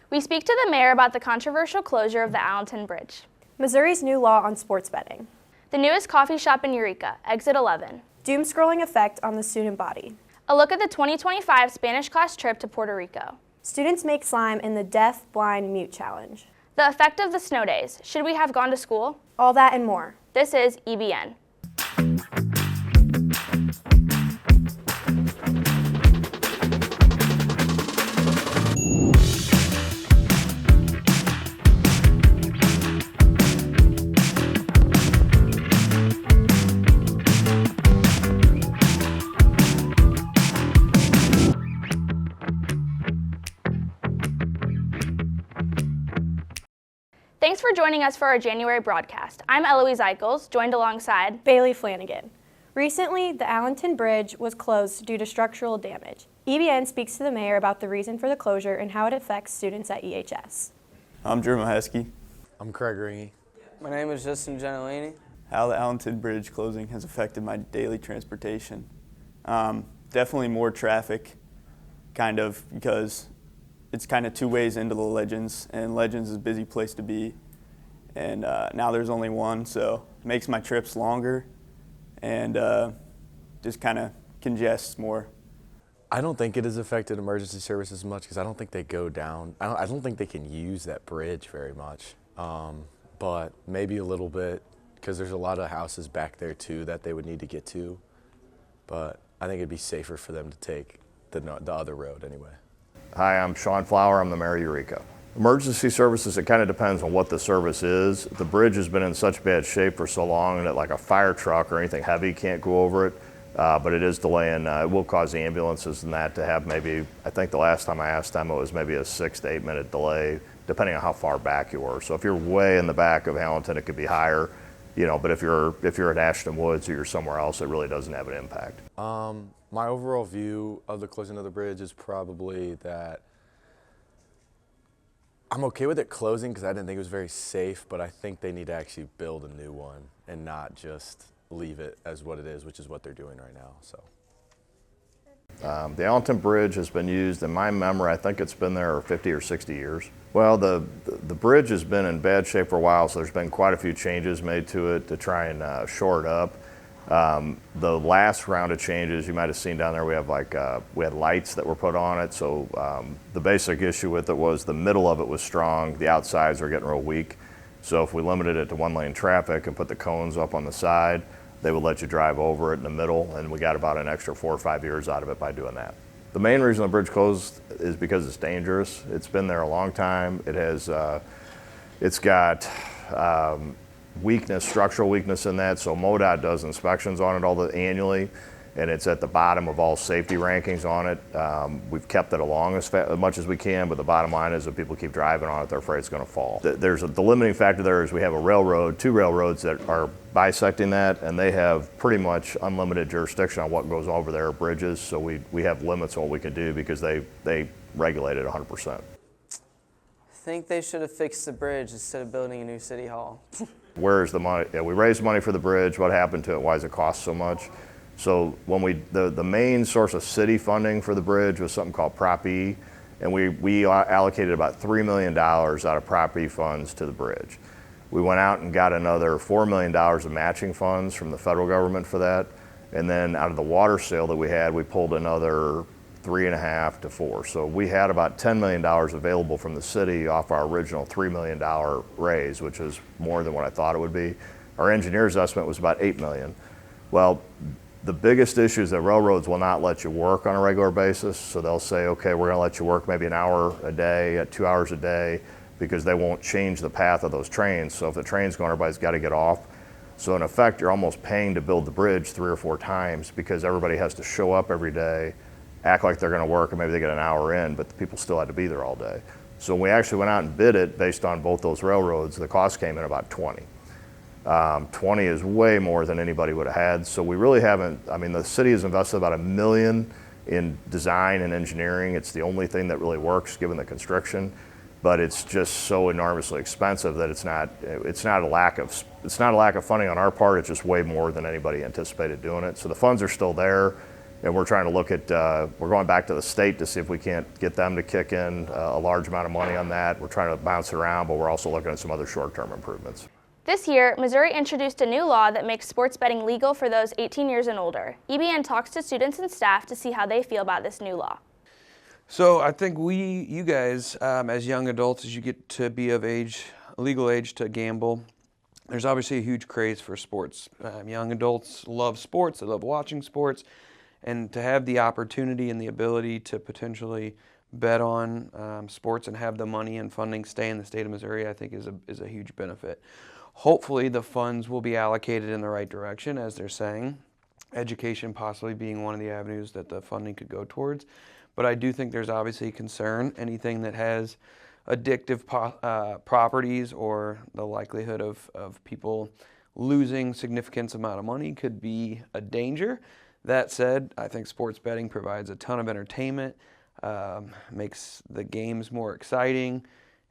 We speak to the mayor about the controversial closure of the Allenton Bridge. Missouri's new law on sports betting. The newest coffee shop in Eureka, Exit 11. Doom-scrolling effect on the student body. A look at the 2025 Spanish class trip to Puerto Rico. Students make slime in the deaf, blind, mute challenge. The effect of the snow days. Should we have gone to school? All that and more. This is EBN. Thanks for joining us for our January broadcast. I'm Eloise Eichels, joined alongside Bailey Flanagan. Recently, the Allenton Bridge was closed due to structural damage. EBN speaks to the mayor about the reason for the closure and how it affects students at EHS. I'm Drew Mahesky. I'm Craig Ringy. My name is Justin Gentilini. How the Allenton Bridge closing has affected my daily transportation. Definitely more traffic, kind of, because it's kind of two ways into the Legends, and Legends is a busy place to be. And now there's only one, so it makes my trips longer and just kind of congests more. I don't think it has affected emergency services much because I don't think they go down. I don't think they can use that bridge very much, but maybe a little bit because there's a lot of houses back there too that they would need to get to. But I think it'd be safer for them to take the other road anyway. Hi, I'm Sean Flower. I'm the mayor of Eureka. Emergency services, it kind of depends on what the service is. The bridge has been in such bad shape for so long that like a fire truck or anything heavy can't go over it, but it is delaying. It will cause the ambulances and that to have maybe, I think the last time I asked them, it was maybe a 6 to 8 minute delay, depending on how far back you were. So if you're way in the back of Allenton, it could be higher, but if you're at Ashton Woods or you're somewhere else, it really doesn't have an impact. My overall view of the closing of the bridge is probably that I'm okay with it closing because I didn't think it was very safe, but I think they need to actually build a new one and not just leave it as what it is, which is what they're doing right now. So. The Allenton Bridge has been used, in my memory, I think it's been there 50 or 60 years. Well, the bridge has been in bad shape for a while, so there's been quite a few changes made to it to try and shore it up. The last round of changes, you might have seen down there, we had lights that were put on it. So the basic issue with it was the middle of it was strong, the outsides were getting real weak. So if we limited it to one lane traffic and put the cones up on the side, they would let you drive over it in the middle, and we got about an extra 4 or 5 years out of it by doing that. The main reason the bridge closed is because it's dangerous. It's been there a long time. It's got structural weakness in that, so MoDOT does inspections on it annually, and it's at the bottom of all safety rankings on it. We've kept it along as much as we can, but the bottom line is if people keep driving on it, they're afraid it's going to fall. The limiting factor there is we have two railroads that are bisecting that, and they have pretty much unlimited jurisdiction on what goes over their bridges, so we have limits on what we can do because they regulate it 100%. I think they should have fixed the bridge instead of building a new city hall. Where's the money? Yeah, we raised money for the bridge. What happened to it? Why does it cost so much? So when the main source of city funding for the bridge was something called Prop E, and we allocated about $3 million out of Prop E funds to the bridge. We went out and got another $4 million of matching funds from the federal government for that, and then out of the water sale that we had, we pulled another 3.5 to 4. So we had about $10 million available from the city off our original $3 million raise, which is more than what I thought it would be. Our engineer's estimate was about $8 million. Well, the biggest issue is that railroads will not let you work on a regular basis. So they'll say, okay, we're gonna let you work maybe an hour a day, 2 hours a day, because they won't change the path of those trains. So if the train's going, everybody's gotta get off. So in effect, you're almost paying to build the bridge 3 or 4 times because everybody has to show up every day, act like they're going to work, and maybe they get an hour in, but the people still had to be there all day. So when we actually went out and bid it based on both those railroads, the cost came in about 20. 20 is way more than anybody would have had. So we really haven't, the city has invested about $1 million in design and engineering. It's the only thing that really works given the constriction, but it's just so enormously expensive that it's not a lack of funding on our part. It's just way more than anybody anticipated doing it. So the funds are still there. And we're trying to look at, we're going back to the state to see if we can't get them to kick in a large amount of money on that. We're trying to bounce it around, but we're also looking at some other short-term improvements. This year, Missouri introduced a new law that makes sports betting legal for those 18 years and older. EBN talks to students and staff to see how they feel about this new law. So I think you guys, as young adults, as you get to be of age, legal age to gamble, there's obviously a huge craze for sports. Young adults love sports, they love watching sports, and to have the opportunity and the ability to potentially bet on sports and have the money and funding stay in the state of Missouri, I think is a huge benefit. Hopefully the funds will be allocated in the right direction, as they're saying, education possibly being one of the avenues that the funding could go towards. But I do think there's obviously concern. Anything that has addictive properties or the likelihood of people losing significant amount of money could be a danger. That said, I think sports betting provides a ton of entertainment, makes the games more exciting.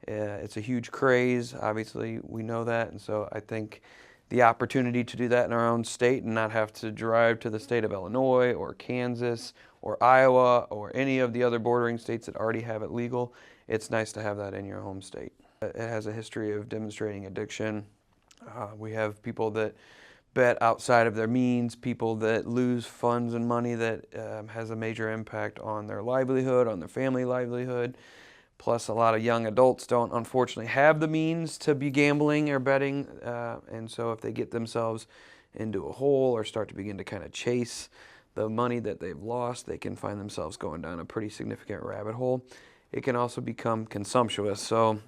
It's a huge craze, obviously we know that, and so I think the opportunity to do that in our own state and not have to drive to the state of Illinois or Kansas or Iowa or any of the other bordering states that already have it legal, it's nice to have that in your home state. It has a history of demonstrating addiction. We have people that bet outside of their means, people that lose funds and money that has a major impact on their livelihood, on their family livelihood. Plus, a lot of young adults don't, unfortunately, have the means to be gambling or betting, and so if they get themselves into a hole or start to begin to kind of chase the money that they've lost, they can find themselves going down a pretty significant rabbit hole. It can also become consumptuous, so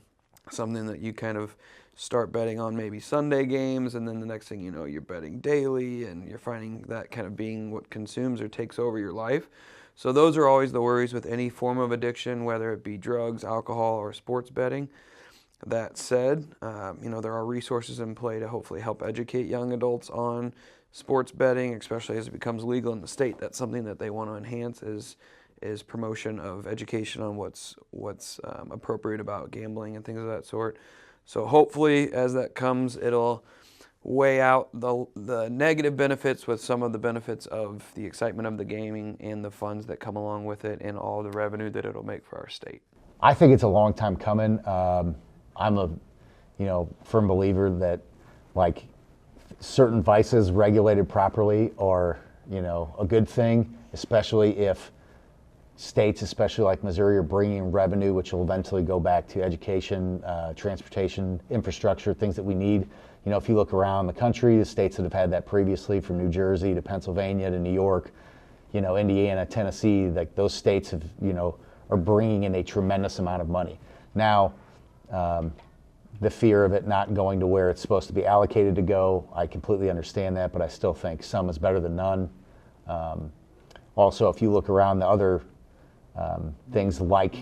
something that you kind of start betting on maybe Sunday games, and then the next thing you know, you're betting daily, and you're finding that kind of being what consumes or takes over your life. So those are always the worries with any form of addiction, whether it be drugs, alcohol, or sports betting. That said, there are resources in play to hopefully help educate young adults on sports betting, especially as it becomes legal in the state. That's something that they want to enhance is promotion of education on what's appropriate about gambling and things of that sort. So hopefully, as that comes, it'll weigh out the negative benefits with some of the benefits of the excitement of the gaming and the funds that come along with it and all the revenue that it'll make for our state. I think it's a long time coming. I'm a firm believer that like certain vices regulated properly are a good thing, especially if states, especially like Missouri, are bringing revenue, which will eventually go back to education, transportation, infrastructure, things that we need. If you look around the country, the states that have had that previously, from New Jersey to Pennsylvania to New York, Indiana, Tennessee, like those states have, are bringing in a tremendous amount of money. Now, the fear of it not going to where it's supposed to be allocated to go, I completely understand that, but I still think some is better than none. Also, if you look around the other things like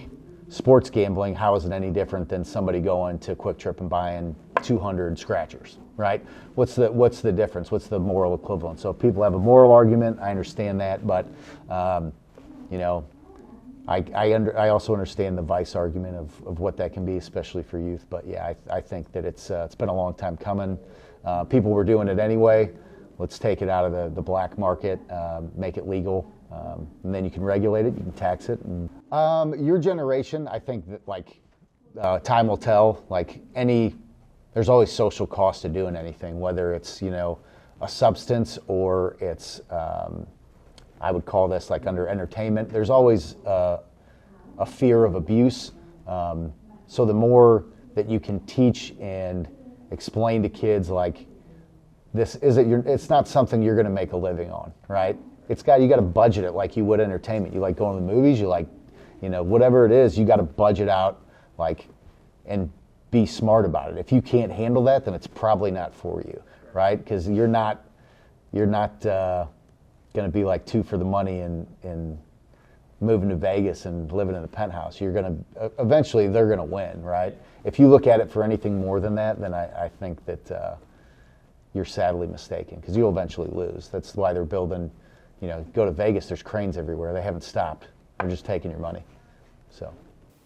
sports gambling, how is it any different than somebody going to Quick Trip and buying 200 scratchers, right? What's the difference? What's the moral equivalent? So if people have a moral argument, I understand that, but I also understand the vice argument of what that can be, especially for youth. But yeah, I think that it's been a long time coming. People were doing it anyway. Let's take it out of the black market, make it legal. And then you can regulate it, you can tax it. And, your generation, I think that time will tell. There's always social cost to doing anything, whether it's a substance or it's I would call this under entertainment. There's always a fear of abuse. So the more that you can teach and explain to kids it's not something you're going to make a living on, right? You got to budget it like you would entertainment. You like going to the movies, you like, whatever it is, you got to budget out and be smart about it. If you can't handle that, then it's probably not for you, right? Because you're not going to be like two for the money and moving to Vegas and living in a penthouse. Eventually they're going to win, right? If you look at it for anything more than that, then I think that you're sadly mistaken, because you'll eventually lose. That's why they're building. Go to Vegas, there's cranes everywhere. They haven't stopped. They're just taking your money. So.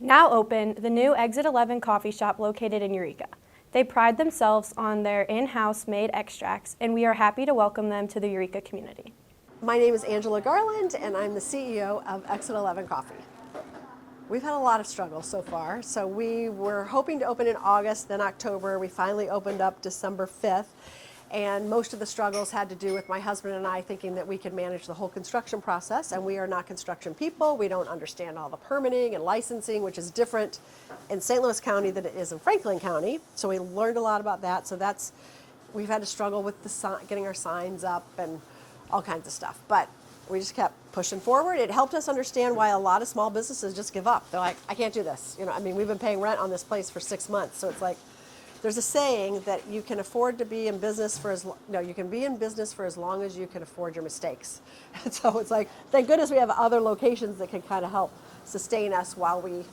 Now open, the new Exit 11 coffee shop located in Eureka. They pride themselves on their in-house made extracts, and we are happy to welcome them to the Eureka community. My name is Angela Garland, and I'm the CEO of Exit 11 Coffee. We've had a lot of struggles so far. So we were hoping to open in August, then October. We finally opened up December 5th. And most of the struggles had to do with my husband and I thinking that we could manage the whole construction process, and we are not construction people. We don't understand all the permitting and licensing, which is different in St. Louis County than it is in Franklin County. So we learned a lot about that. So we've had to struggle with getting our signs up and all kinds of stuff. But we just kept pushing forward. It helped us understand why a lot of small businesses just give up. They're like, I can't do this. We've been paying rent on this place for 6 months. So it's like, there's a saying that you can afford to be in business you can be in business for as long as you can afford your mistakes. And so it's like, thank goodness we have other locations that can kind of help sustain us while we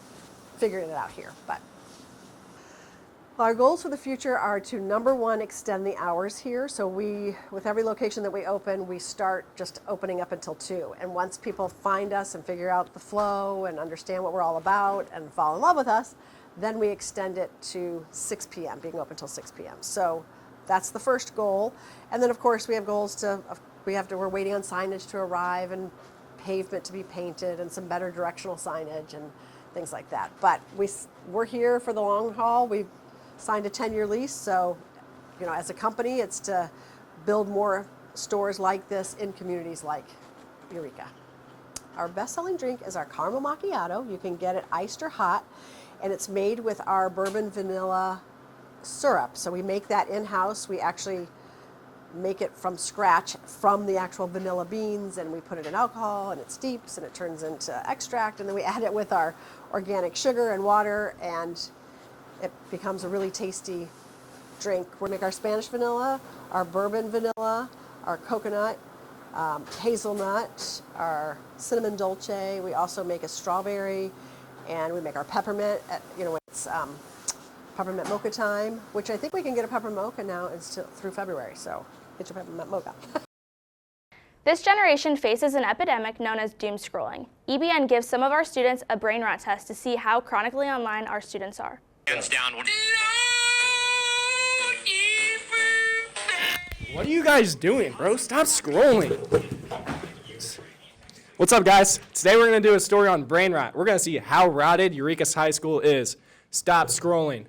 figure it out here. But our goals for the future are to, number one, extend the hours here. So with every location that we open, we start just opening up until 2. And once people find us and figure out the flow and understand what we're all about and fall in love with us, then we extend it to 6 p.m., being open until 6 p.m. So that's the first goal. And then, of course, we have goals we're waiting on signage to arrive and pavement to be painted and some better directional signage and things like that. But we're here for the long haul. We've signed a 10-year lease. So, as a company, it's to build more stores like this in communities like Eureka. Our best-selling drink is our caramel macchiato. You can get it iced or hot. And it's made with our bourbon vanilla syrup. So we make that in-house. We actually make it from scratch from the actual vanilla beans, and we put it in alcohol, and it steeps, and it turns into extract, and then we add it with our organic sugar and water, and it becomes a really tasty drink. We make our Spanish vanilla, our bourbon vanilla, our coconut, hazelnut, our cinnamon dolce. We also make a strawberry, and we make our peppermint, when it's peppermint mocha time, which I think we can get a peppermint mocha now through February, so get your peppermint mocha. This generation faces an epidemic known as doom scrolling. EBN gives some of our students a brain rot test to see how chronically online our students are. Hands down. What are you guys doing, bro? Stop scrolling. What's up, guys? Today we're going to do a story on brain rot. We're going to see how rotted Eureka High School is. Stop scrolling.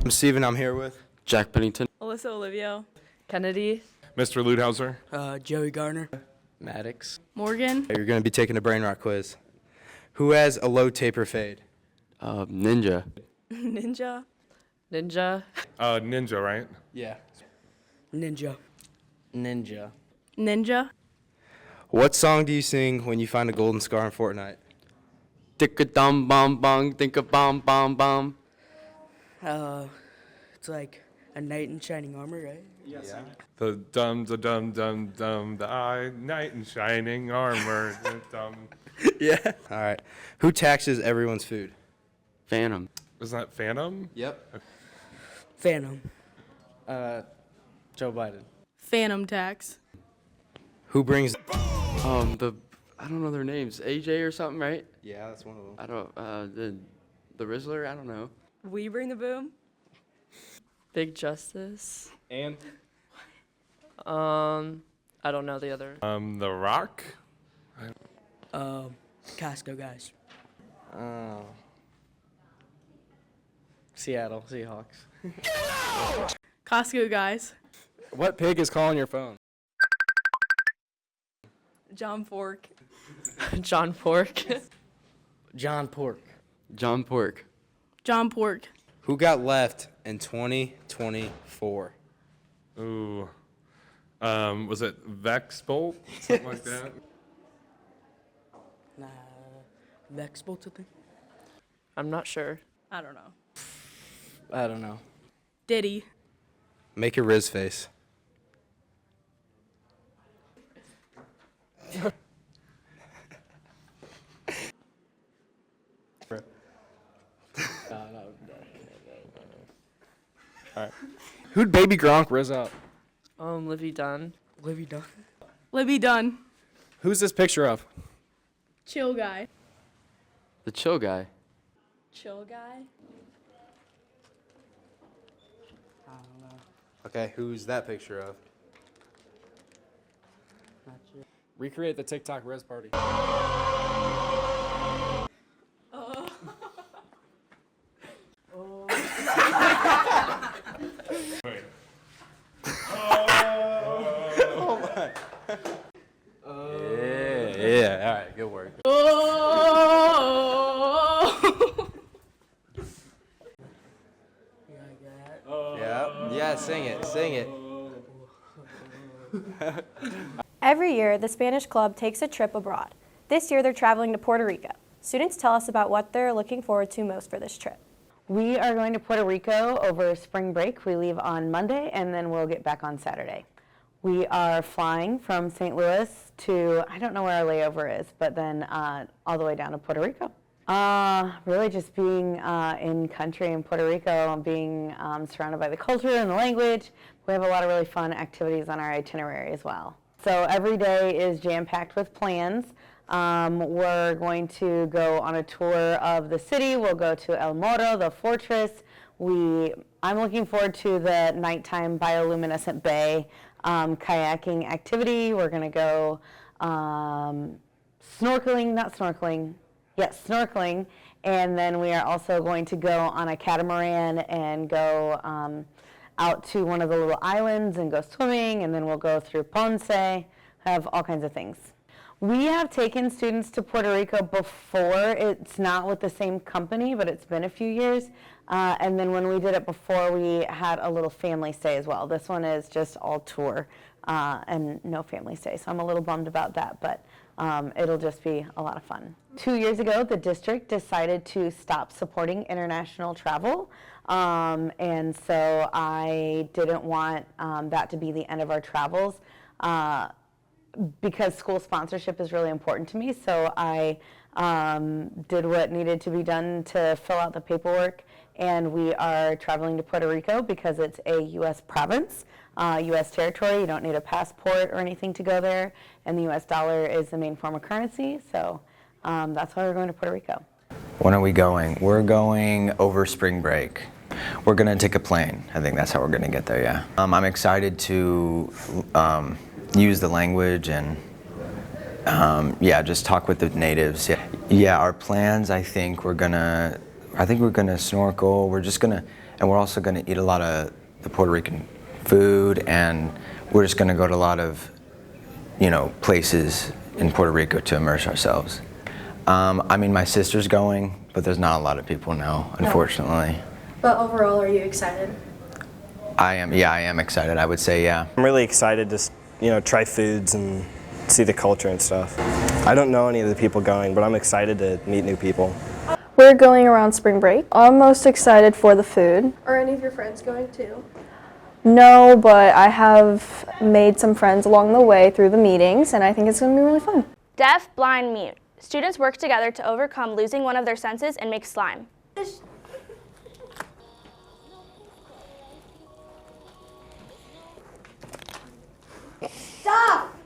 I'm Steven. I'm here with Jack Pennington, Alyssa Olivio, Kennedy, Mr. Ludhauser, Joey Garner, Maddox, Morgan. You're going to be taking a brain rot quiz. Who has a low taper fade? Ninja. Ninja. Ninja, right? Yeah. Ninja. What song do you sing when you find a golden scar in Fortnite? Tick-a-dum bum bum, think-a-bum bum bum. It's like a knight in shining armor, right? Yes. Yeah. The dum, the knight in shining armor. The dum. Yeah. All right. Who taxes everyone's food? Phantom. Is that Phantom? Yep. Phantom. Joe Biden. Phantom tax. Who brings? I don't know their names. AJ or something, right? Yeah, that's one of them. I don't. The Rizzler. I don't know. We bring the boom. Big Justice. And? I don't know the other. The Rock. Costco guys. Seattle Seahawks. Costco guys. What pig is calling your phone? John Pork. John Pork. John Pork. John Pork. John Pork. Who got left in 2024? Ooh. Was it Vex Bolt? Something like that? Vex Bolt, I think. I'm not sure. I don't know. Diddy. Make a Riz face. All right. Who'd Baby Gronk riz up? Livy Dunn. Libby Dunn. Who's this picture of? Chill guy. The chill guy. Chill guy? Okay, who's that picture of? Recreate the TikTok res party. Wait. Yeah, all right, good work. Yeah, sing it. Every year, the Spanish Club takes a trip abroad. This year, they're traveling to Puerto Rico. Students tell us about what they're looking forward to most for this trip. We are going to Puerto Rico over spring break. We leave on Monday, and then we'll get back on Saturday. We are flying from St. Louis to, I don't know where our layover is, but then all the way down to Puerto Rico. Really just being in country in Puerto Rico, being surrounded by the culture and the language. We have a lot of really fun activities on our itinerary as well. So every day is jam-packed with plans. We're going to go on a tour of the city. We'll go to El Morro, the fortress. I'm looking forward to the nighttime bioluminescent bay kayaking activity. We're going to go snorkeling, and then we are also going to go on a catamaran and go out to one of the little islands and go swimming, and then we'll go through Ponce, have all kinds of things. We have taken students to Puerto Rico before. It's not with the same company, but it's been a few years. And then when we did it before, we had a little family stay as well. This one is just all tour and no family stay, so I'm a little bummed about that, but it'll just be a lot of fun. 2 years ago, the district decided to stop supporting international travel, and so I didn't want that to be the end of our travels. Because school sponsorship is really important to me, so I did what needed to be done to fill out the paperwork, and we are traveling to Puerto Rico because it's a U.S. province, U.S. territory. You don't need a passport or anything to go there, and the U.S. dollar is the main form of currency, so that's why we're going to Puerto Rico. When are we going? We're going over spring break. We're going to take a plane. I think that's how we're going to get there, yeah. I'm excited to use the language and just talk with the natives. Yeah, our plans, I think we're gonna snorkel. We're also gonna eat a lot of the Puerto Rican food, and we're just gonna go to a lot of, places in Puerto Rico to immerse ourselves. I mean, my sister's going, but there's not a lot of people now, unfortunately. But overall, are you excited? I am excited, I would say, yeah. I'm really excited to try foods and see the culture and stuff. I don't know any of the people going, but I'm excited to meet new people. We're going around spring break. I'm most excited for the food. Are any of your friends going too? No, but I have made some friends along the way through the meetings, and I think it's going to be really fun. Deaf, blind, mute. Students work together to overcome losing one of their senses and make slime. Stop!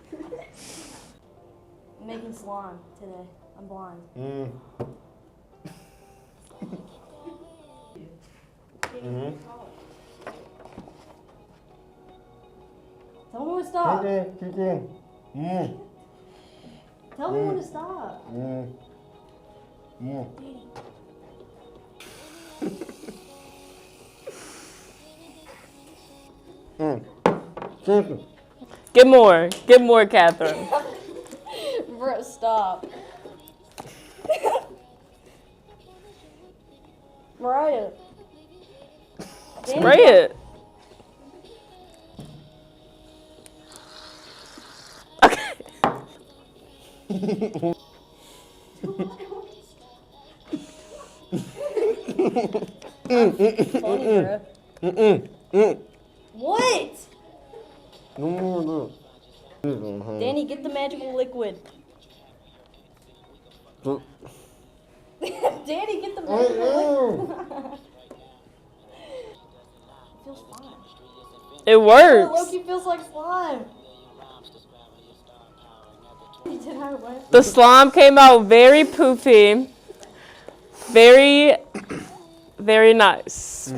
I'm making slime today. I'm blind. Tell me when to stop. Tell me when to stop. Get more, Catherine. Bro, stop. Mariah. Spray it. What? No more. Danny, get the magical liquid. Danny, get the magical liquid. It feels fine. It works. Loki feels like slime. The slime came out very poofy. Very, very nice.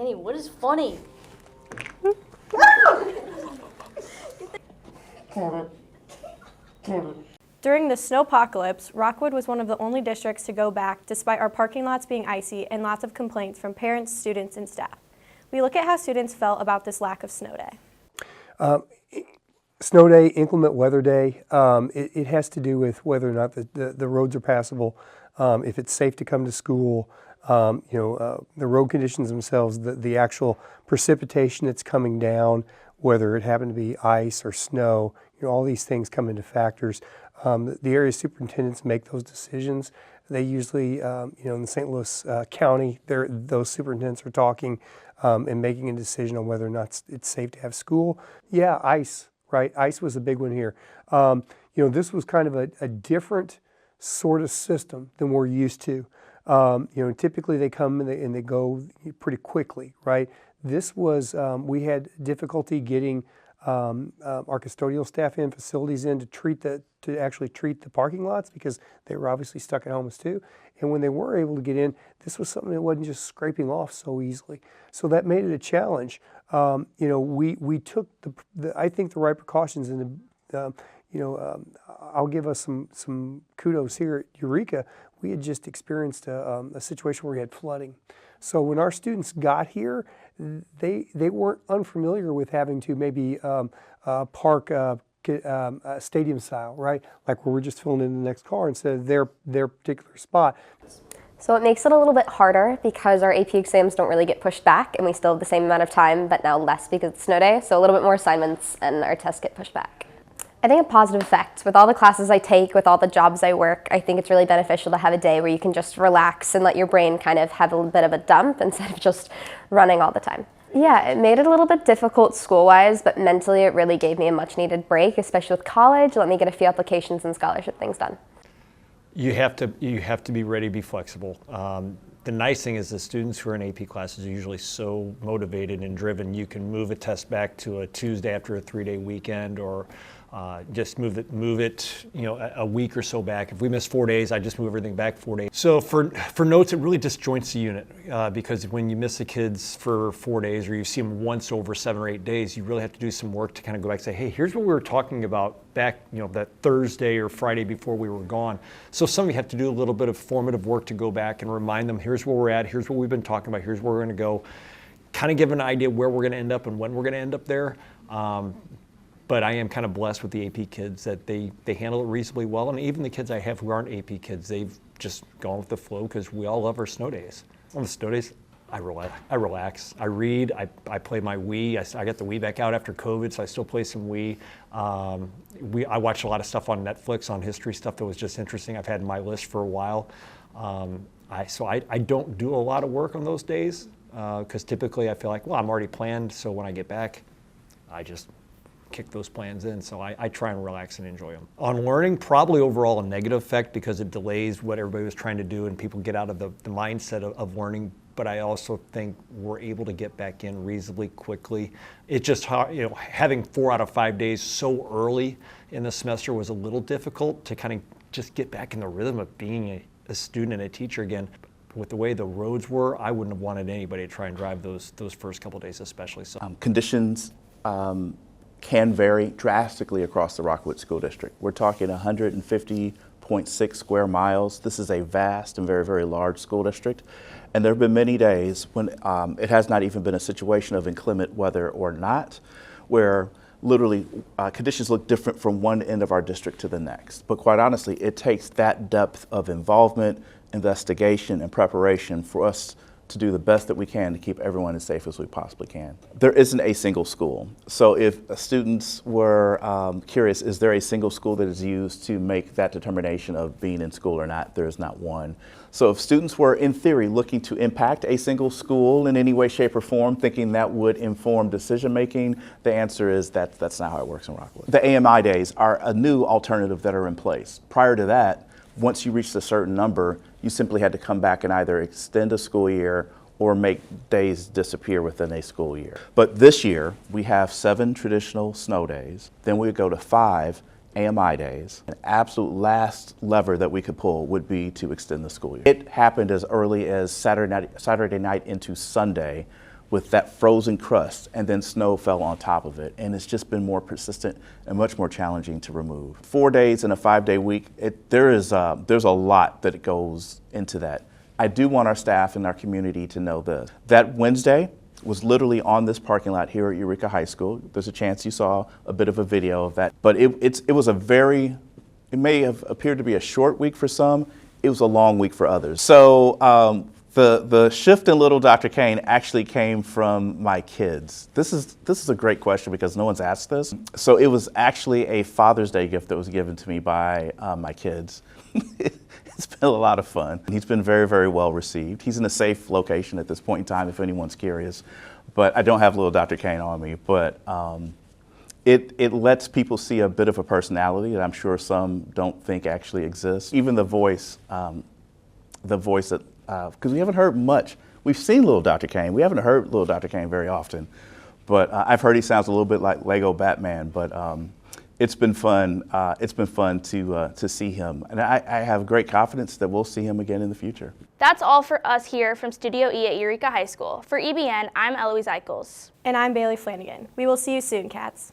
Annie, what is funny? During the snowpocalypse, Rockwood was one of the only districts to go back despite our parking lots being icy and lots of complaints from parents, students, and staff. We look at how students felt about this lack of snow day. Snow day, inclement weather day, it has to do with whether or not the roads are passable, if it's safe to come to school, the road conditions themselves, the actual precipitation that's coming down, whether it happened to be ice or snow, all these things come into factors. The area superintendents make those decisions. They usually, in the St. Louis County, those superintendents are talking and making a decision on whether or not it's safe to have school. Yeah, ice, right? Ice was a big one here. This was kind of a different sort of system than we're used to. Typically they come and they go pretty quickly, right? This was, we had difficulty getting our custodial staff in, facilities in to actually treat the parking lots because they were obviously stuck at homes too. And when they were able to get in, this was something that wasn't just scraping off so easily. So that made it a challenge. We took I think the right precautions, and I'll give us some kudos here at Eureka. We had just experienced a situation where we had flooding. So when our students got here, they weren't unfamiliar with having to maybe park stadium style, right? Like where we're just filling in the next car instead of their particular spot. So it makes it a little bit harder because our AP exams don't really get pushed back and we still have the same amount of time, but now less because it's snow day. So a little bit more assignments and our tests get pushed back. I think a positive effect. With all the classes I take, with all the jobs I work, I think it's really beneficial to have a day where you can just relax and let your brain kind of have a little bit of a dump instead of just running all the time. Yeah, it made it a little bit difficult school-wise, but mentally it really gave me a much-needed break, especially with college. Let me get a few applications and scholarship things done. You have to be ready to be flexible. The nice thing is the students who are in AP classes are usually so motivated and driven. You can move a test back to a Tuesday after a 3-day weekend, or just move it, a week or so back. If we miss 4 days, I just move everything back 4 days. So for notes, it really disjoints the unit because when you miss the kids for 4 days, or you see them once over 7 or 8 days, you really have to do some work to kind of go back and say, hey, here's what we were talking about back, that Thursday or Friday before we were gone. So some of you have to do a little bit of formative work to go back and remind them, here's where we're at, here's what we've been talking about, here's where we're going to go. Kind of give an idea where we're going to end up and when we're going to end up there. But I am kind of blessed with the AP kids that they handle it reasonably well. And even the kids I have who aren't AP kids, they've just gone with the flow because we all love our snow days. On the snow days, I relax. I read. I play my Wii. I got the Wii back out after COVID, so I still play some Wii. I watch a lot of stuff on Netflix, on history stuff that was just interesting. I've had my list for a while. So I don't do a lot of work on those days because typically I feel like, well, I'm already planned, so when I get back, I just kick those plans in. So I try and relax and enjoy them. On learning, probably overall a negative effect because it delays what everybody was trying to do and people get out of the mindset of learning. But I also think we're able to get back in reasonably quickly. It's just having 4 out of 5 days so early in the semester was a little difficult to kind of just get back in the rhythm of being a student and a teacher again. With the way the roads were, I wouldn't have wanted anybody to try and drive those first couple days especially. So. Conditions can vary drastically across the Rockwood School District. We're talking 150.6 square miles. This is a vast and very, very large school district. And there have been many days when it has not even been a situation of inclement weather or not, where literally conditions look different from one end of our district to the next. But quite honestly, it takes that depth of involvement, investigation, and preparation for us to do the best that we can to keep everyone as safe as we possibly can. There isn't a single school. So if students were curious, is there a single school that is used to make that determination of being in school or not? There is not one. So if students were, in theory, looking to impact a single school in any way, shape, or form, thinking that would inform decision-making, the answer is that's not how it works in Rockwood. The AMI days are a new alternative that are in place. Prior to that, once you reached a certain number, you simply had to come back and either extend a school year or make days disappear within a school year. But this year, we have 7 traditional snow days. Then we would go to 5 AMI days. An absolute last lever that we could pull would be to extend the school year. It happened as early as Saturday night into Sunday with that frozen crust, and then snow fell on top of it. And it's just been more persistent and much more challenging to remove. 4 days in a 5-day week, there's a lot that goes into that. I do want our staff and our community to know this. That Wednesday was literally on this parking lot here at Eureka High School. There's a chance you saw a bit of a video of that. But it was it may have appeared to be a short week for some. It was a long week for others. So the shift in Little Dr. Kane actually came from my kids. This is a great question because no one's asked this. So it was actually a Father's Day gift that was given to me by my kids. It's been a lot of fun. He's been very, very well received. He's in a safe location at this point in time if anyone's curious. But I don't have Little Dr. Kane on me. But it lets people see a bit of a personality that I'm sure some don't think actually exists. Even the voice that, because we haven't heard much. We've seen Little Dr. Kane. We haven't heard Little Dr. Kane very often. But I've heard he sounds a little bit like Lego Batman. But it's been fun. It's been fun to see him, and I have great confidence that we'll see him again in the future. That's all for us here from Studio E at Eureka High School. For EBN, I'm Eloise Eichels. And I'm Bailey Flanagan. We will see you soon, Cats.